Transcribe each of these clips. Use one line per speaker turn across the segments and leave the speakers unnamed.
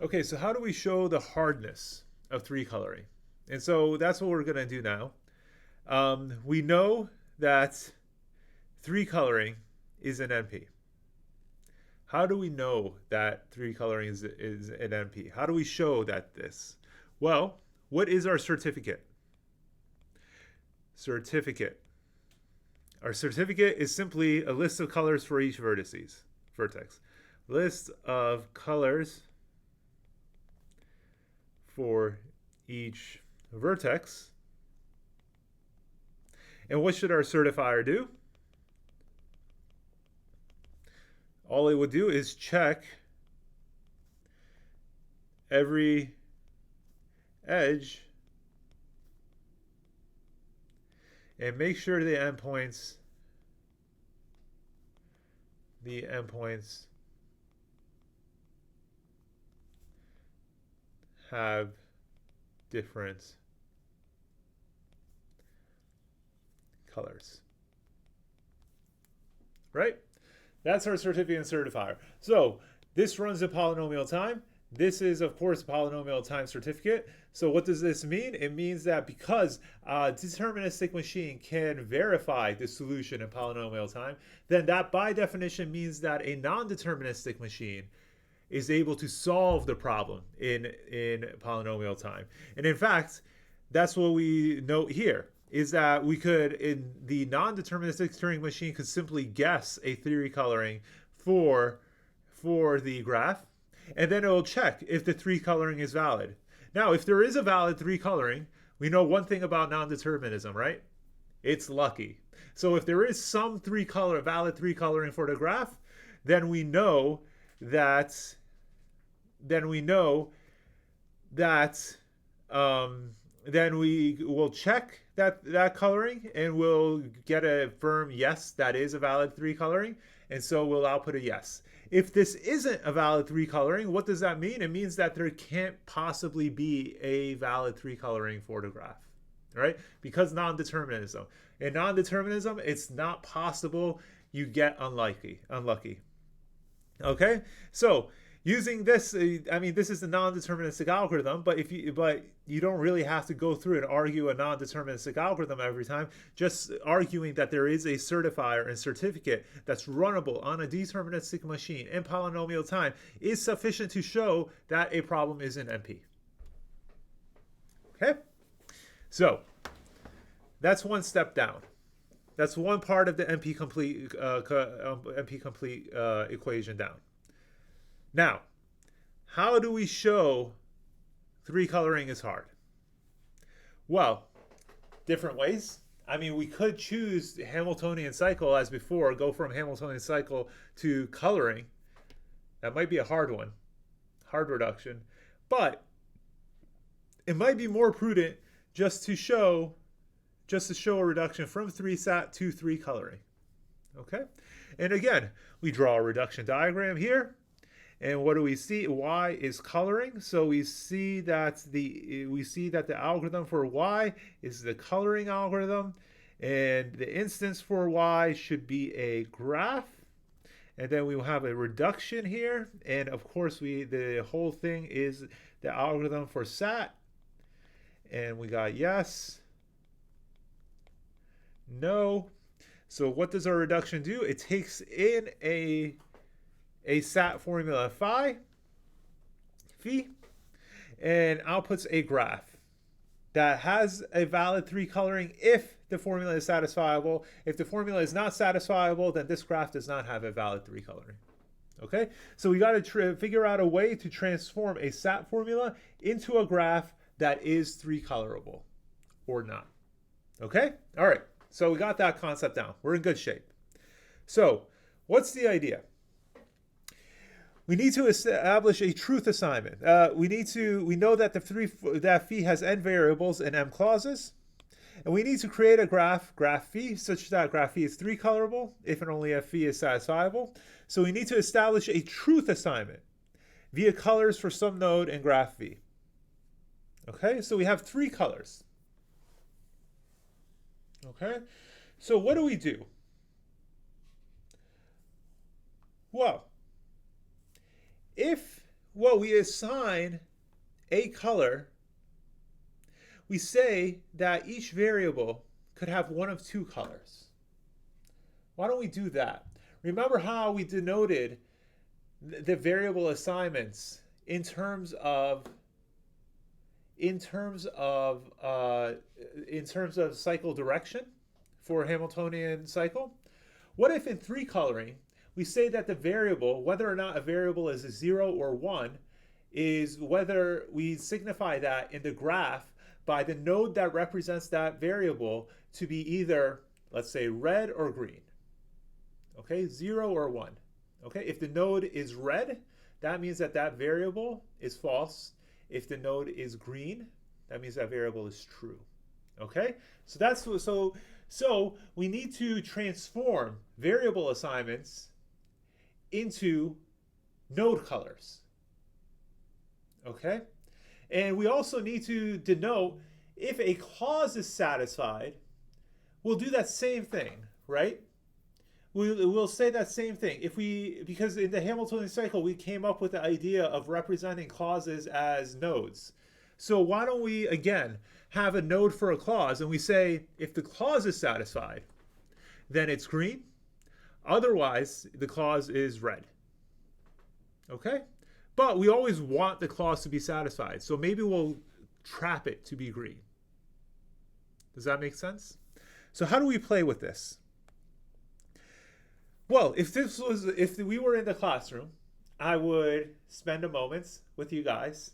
Okay, so how do we show the hardness of three coloring? And so that's what we're going to do now. We know that three coloring is an NP. How do we know that three coloring is an NP? How do we show that this? Well, what is our certificate? Certificate. Our certificate is simply a list of colors for each vertex. List of colors for each vertex. And what should our certifier do? All it would do is check every edge and make sure the endpoints have different colors. Right? That's our certificate and certifier. So this runs in polynomial time. This is, of course, a polynomial time certificate. So what does this mean? It means that because a deterministic machine can verify the solution in polynomial time, then that by definition means that a non-deterministic machine is able to solve the problem in polynomial time. And in fact, that's what we note here, is that we could, in the non-deterministic Turing machine, could simply guess a theory coloring for the graph, and then it will check if the three coloring is valid. Now, if there is a valid three coloring, we know one thing about non-determinism, right? It's lucky. So if there is some valid three coloring for the graph, then we know that then we will check that coloring, and we'll get a firm yes, that is a valid three coloring, and so we'll output a yes. If this isn't a valid three coloring, what does that mean? It means that there can't possibly be a valid three coloring for the graph, right? Because non-determinism. In non-determinism, it's not possible. You get unlucky. Okay, so using this, I mean, this is a non-deterministic algorithm, but you don't really have to go through and argue a non-deterministic algorithm every time. Just arguing that there is a certifier and certificate that's runnable on a deterministic machine in polynomial time is sufficient to show that a problem is an NP. Okay, so that's one step down. That's one part of the NP complete equation down. Now, how do we show three coloring is hard? Well, different ways. I mean, we could choose Hamiltonian cycle as before, go from Hamiltonian cycle to coloring. That might be a hard one, hard reduction. But it might be more prudent just to show a reduction from 3-sat to 3 coloring. Okay? And again, we draw a reduction diagram here. And what do we see? Y is coloring. So we see that the algorithm for Y is the coloring algorithm, and the instance for Y should be a graph. And then we will have a reduction here, and of course the whole thing is the algorithm for SAT. And we got yes, no. So what does our reduction do? It takes in a SAT formula phi, and outputs a graph that has a valid three coloring if the formula is satisfiable. If the formula is not satisfiable, then this graph does not have a valid three coloring. Okay, so we got to figure out a way to transform a SAT formula into a graph that is three colorable or not. Okay, all right, so we got that concept down. We're in good shape. So what's the idea? We need to establish a truth assignment. We know that that phi has n variables and m clauses, and we need to create a graph phi, such that graph phi is three colorable if and only if phi is satisfiable. So we need to establish a truth assignment via colors for some node in graph phi. Okay, so we have three colors. Okay, so what do we do? Well, if Well, we assign a color. We say that each variable could have one of two colors. Why don't we do that? Remember how we denoted the variable assignments in terms of cycle direction for Hamiltonian cycle? What if in 3-coloring we say that the variable, whether or not a variable is a 0 or 1, is whether we signify that in the graph by the node that represents that variable to be either, let's say, red or green. Okay, 0 or 1. Okay, if the node is red, that means that that variable is false. If the node is green, that means that variable is true. Okay, so that's so we need to transform variable assignments into node colors. Okay, and we also need to denote if a clause is satisfied. We'll do that same thing, right? We'll say that same thing because in the Hamiltonian cycle we came up with the idea of representing clauses as nodes. So why don't we again have a node for a clause, and we say if the clause is satisfied, then it's green. Otherwise, the clause is red. Okay? But we always want the clause to be satisfied. So maybe we'll trap it to be green. Does that make sense? So how do we play with this? Well, if we were in the classroom, I would spend a moment with you guys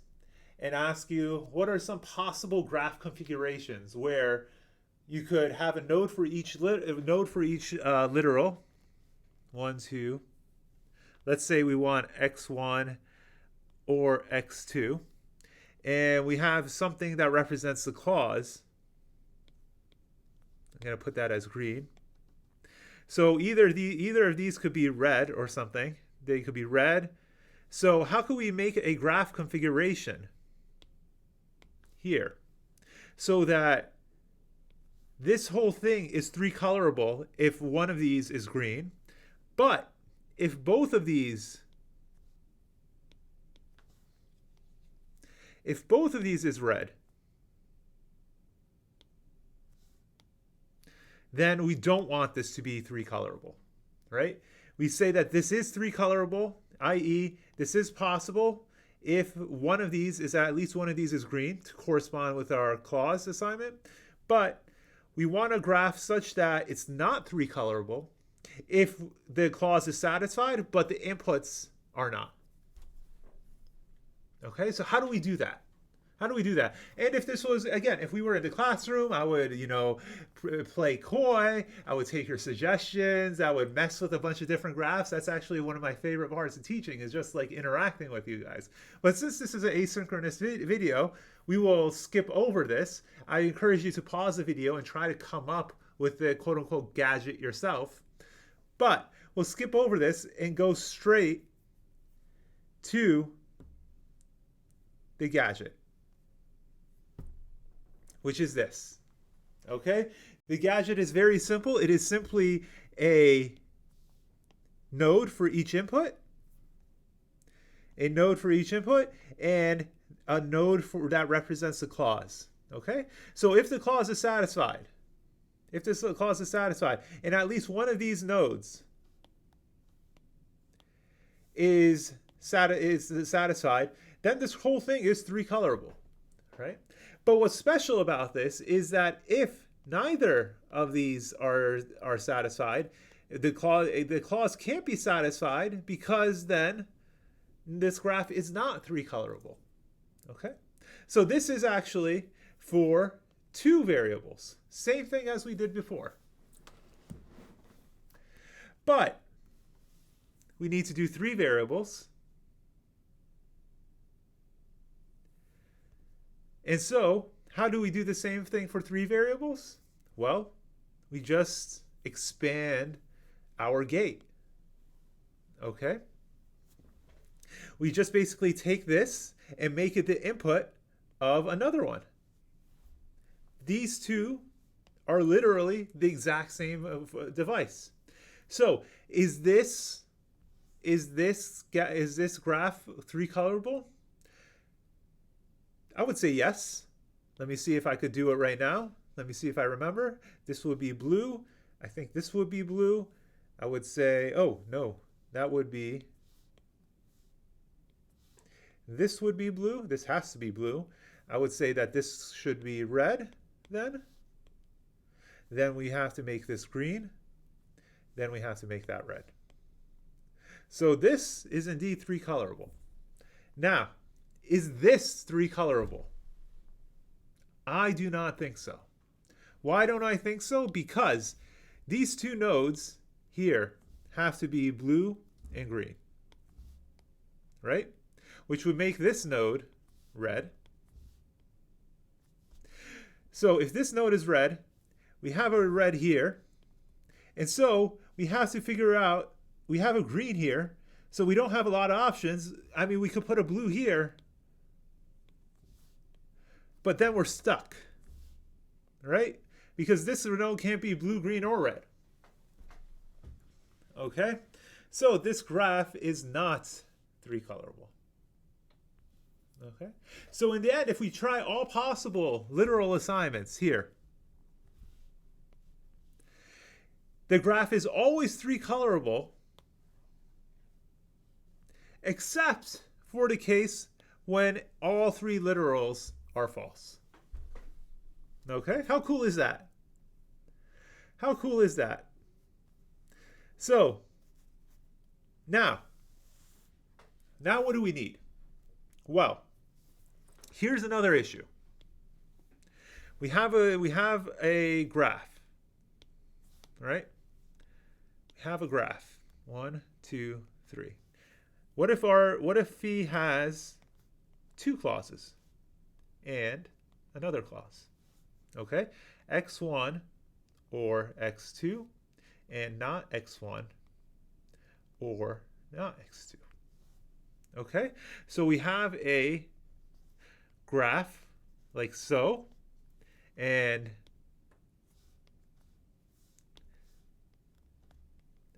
and ask you what are some possible graph configurations where you could have a node for each literal. 1, 2. Let's say we want x1 or x2, and we have something that represents the clause. I'm going to put that as green. So either of these could be red or something. They could be red. So how could we make a graph configuration here so that this whole thing is 3-colorable if one of these is green, but if both of these is red, then we don't want this to be 3-colorable, right? We say that this is 3-colorable, i.e. this is possible if one of these is at least one of these is green to correspond with our clause assignment, but we want a graph such that it's not 3-colorable if the clause is satisfied, but the inputs are not. Okay, so how do we do that? How do we do that? And if this was, again, if we were in the classroom, I would, play coy. I would take your suggestions. I would mess with a bunch of different graphs. That's actually one of my favorite parts of teaching, is just like interacting with you guys. But since this is an asynchronous video, we will skip over this. I encourage you to pause the video and try to come up with the quote unquote gadget yourself. But we'll skip over this and go straight to the gadget, which is this. Okay? The gadget is very simple. It is simply a node for each input, and a node that represents the clause. Okay? So if the clause is satisfied, and at least one of these nodes is satisfied, then this whole thing is 3-colorable, right? But what's special about this is that if neither of these are satisfied, the clause can't be satisfied, because then this graph is not 3-colorable. Okay? So this is actually for 2 variables. Same thing as we did before. But we need to do 3 variables. And so, how do we do the same thing for 3 variables? Well, we just expand our gate. Okay? We just basically take this and make it the input of another one. These two are literally the exact same device. So, is this is this graph three colorable? I would say yes. Let me see if I could do it right now. Let me see if I remember. This would be blue. I think this would be blue. I would say, oh no, that would be, this would be blue. This has to be blue. I would say that this should be red then. Then we have to make this green. Then we have to make that red. So this is indeed three colorable. Now, is this three colorable? I do not think so. Why don't I think so? Because these two nodes here have to be blue and green, right? Which would make this node red. So if this node is red, we have a red here. And so we have to figure out, we have a green here. So we don't have a lot of options. I mean, we could put a blue here, but then we're stuck, right? Because this node can't be blue, green, or red. Okay? So this graph is not three colorable. Okay? So in the end, if we try all possible literal assignments here, the graph is always three colorable, except for the case when all three literals are false. Okay? How cool is that? How cool is that? So, now what do we need? Well, here's another issue. We have a graph, right? We have a graph. 1, 2, 3. What if phi has two clauses and another clause? Okay? x1 or x2 and not x1 or not x2. Okay? So we have a graph like so, and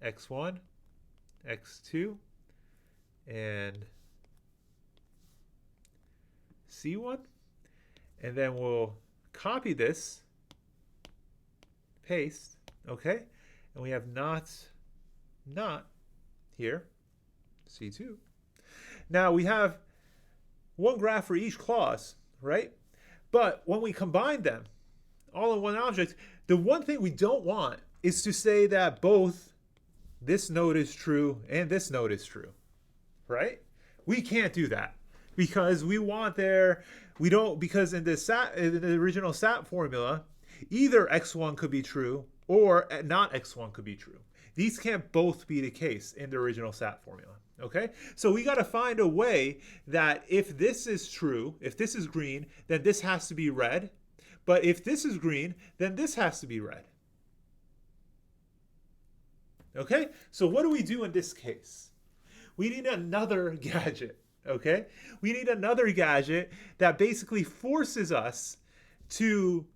x1, x2, and c1, and then we'll copy this, paste, okay, and we have not here, c2. Now we have one graph for each clause, right? But when we combine them all in one object, the one thing we don't want is to say that both this node is true and this node is true, right? We can't do that because we want because in the original SAT formula, either x1 could be true or not x1 could be true. These can't both be the case in the original SAT formula, okay? So we got to find a way that if this is true, if this is green, then this has to be red. But if this is green, then this has to be red. Okay? So what do we do in this case? We need another gadget, okay? We need another gadget that basically forces us to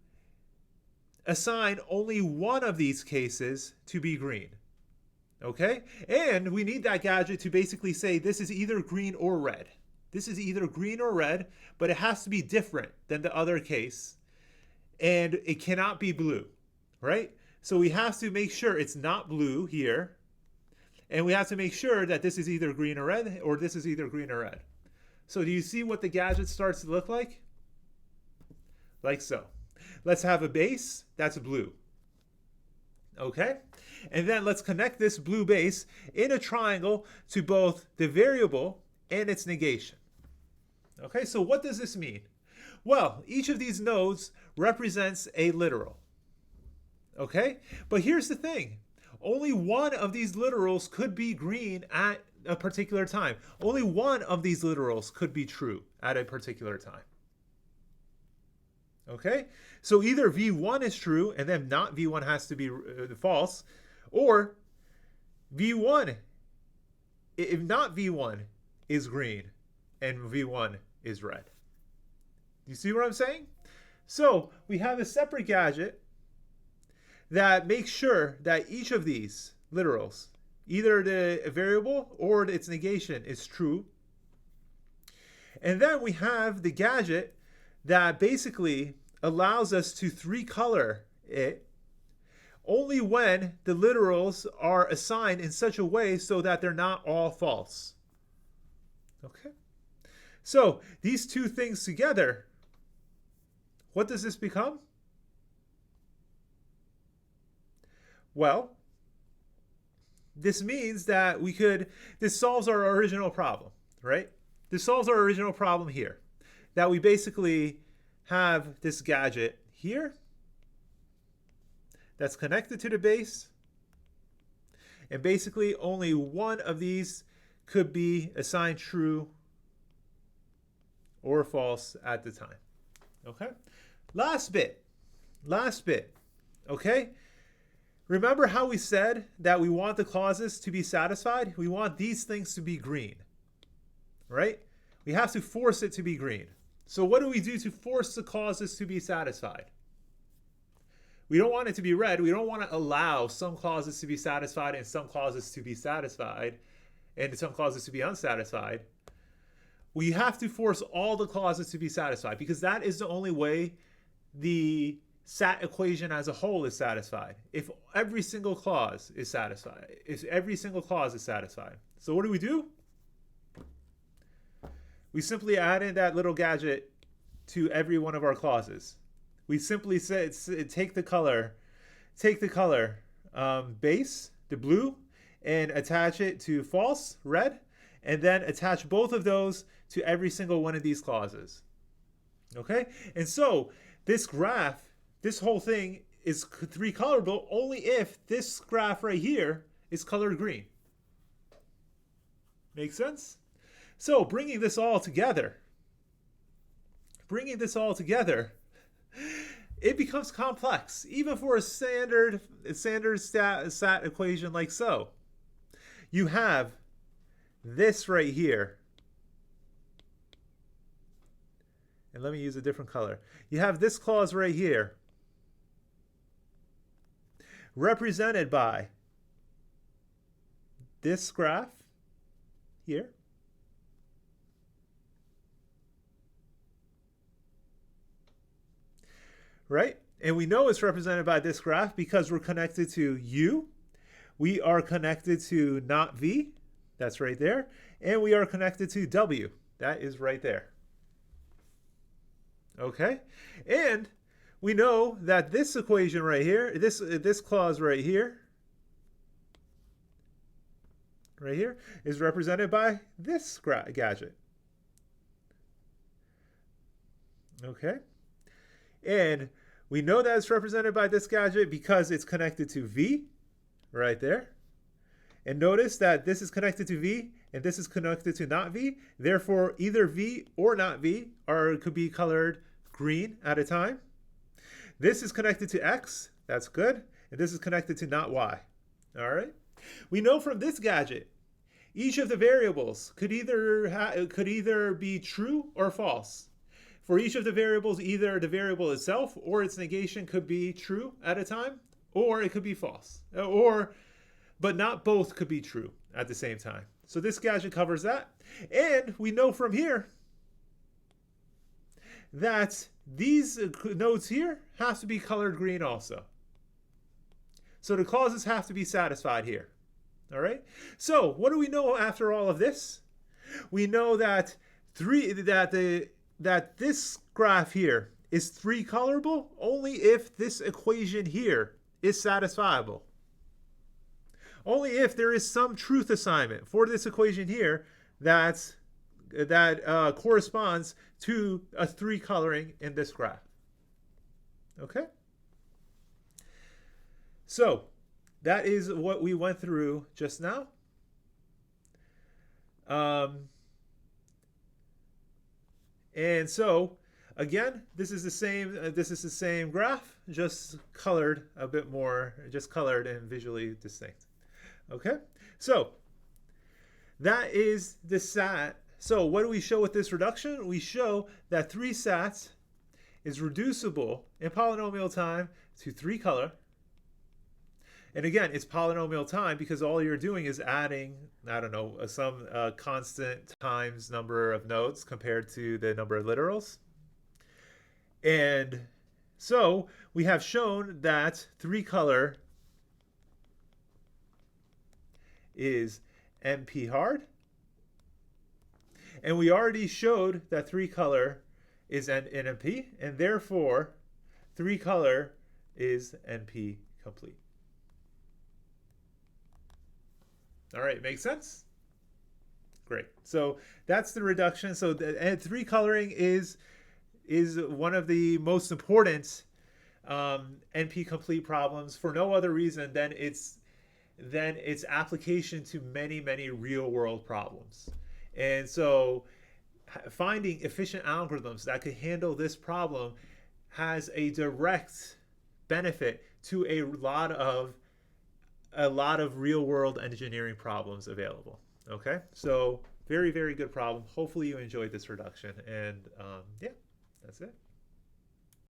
assign only one of these cases to be green. Okay? And we need that gadget to basically say this is either green or red. This is either green or red, but it has to be different than the other case. And it cannot be blue, right? So we have to make sure it's not blue here. And we have to make sure that this is either green or red, or this is either green or red. So do you see what the gadget starts to look like? Like so. Let's have a base that's blue. Okay? And then let's connect this blue base in a triangle to both the variable and its negation. Okay, so what does this mean? Well, each of these nodes represents a literal. Okay? But here's the thing. Only one of these literals could be green at a particular time. Only one of these literals could be true at a particular time. Okay? So either V1 is true and then not V1 has to be false, or V1, if not V1, is green and V1 is red. You see what I'm saying? So we have a separate gadget that makes sure that each of these literals Either the variable or its negation is true. And then we have the gadget that basically allows us to 3-color it only when the literals are assigned in such a way so that they're not all false. Okay? So these two things together, what does this become? Well, this means that this solves our original problem, right? This solves our original problem here. That we basically have this gadget here that's connected to the base. And basically only one of these could be assigned true or false at the time. Okay? Last bit. Okay? Remember how we said that we want the clauses to be satisfied? We want these things to be green, right? We have to force it to be green. So what do we do to force the clauses to be satisfied? We don't want it to be red. We don't want to allow some clauses to be satisfied and some clauses to be satisfied and some clauses to be unsatisfied. We have to force all the clauses to be satisfied because that is the only way the SAT equation as a whole is satisfied. If every single clause is satisfied. So what do? We simply add in that little gadget to every one of our clauses. We simply say, take the color base, the blue, and attach it to false, red, and then attach both of those to every single one of these clauses. Okay? And so this graph, this whole thing is 3-colorable only if this graph right here is colored green. Make sense? So bringing this all together, it becomes complex, even for a standard SAT equation like so. You have this right here. And let me use a different color. You have this clause right here, represented by this graph here. Right? And we know it's represented by this graph because we're connected to U. We are connected to not V. That's right there. And we are connected to W. That is right there. Okay? And we know that this equation right here, this clause right here, is represented by this gadget. Okay? And we know that it's represented by this gadget because it's connected to V right there. And notice that this is connected to V and this is connected to not V. Therefore, either V or not V could be colored green at a time. This is connected to X. That's good. And this is connected to not Y. All right. We know from this gadget, each of the variables could either be true or false. For each of the variables, either the variable itself or its negation could be true at a time, or it could be false. But not both could be true at the same time. So this gadget covers that. And we know from here that these nodes here have to be colored green also. So the clauses have to be satisfied here. All right? So what do we know after all of this? We know that this graph here is 3-colorable only if this equation here is satisfiable. Only if there is some truth assignment for this equation here that corresponds to a 3-coloring in this graph. Okay? So that is what we went through just now. And so, again, this is the same graph, just colored a bit more, just colored and visually distinct. Okay, so that is the SAT. So what do we show with this reduction? We show that 3 SATs is reducible in polynomial time to 3-color. And again, it's polynomial time because all you're doing is adding, I don't know, some constant times number of nodes compared to the number of literals. And so we have shown that 3Color is NP hard. And we already showed that 3Color is an NP, and therefore 3Color is NP complete. All right, makes sense? Great. So that's the reduction. So and 3Coloring is one of the most important NP complete problems for no other reason than its application to many real world problems. And so finding efficient algorithms that could handle this problem has a direct benefit to a lot of real world engineering problems available. Okay, so very good problem. Hopefully you enjoyed this reduction, and yeah, that's it.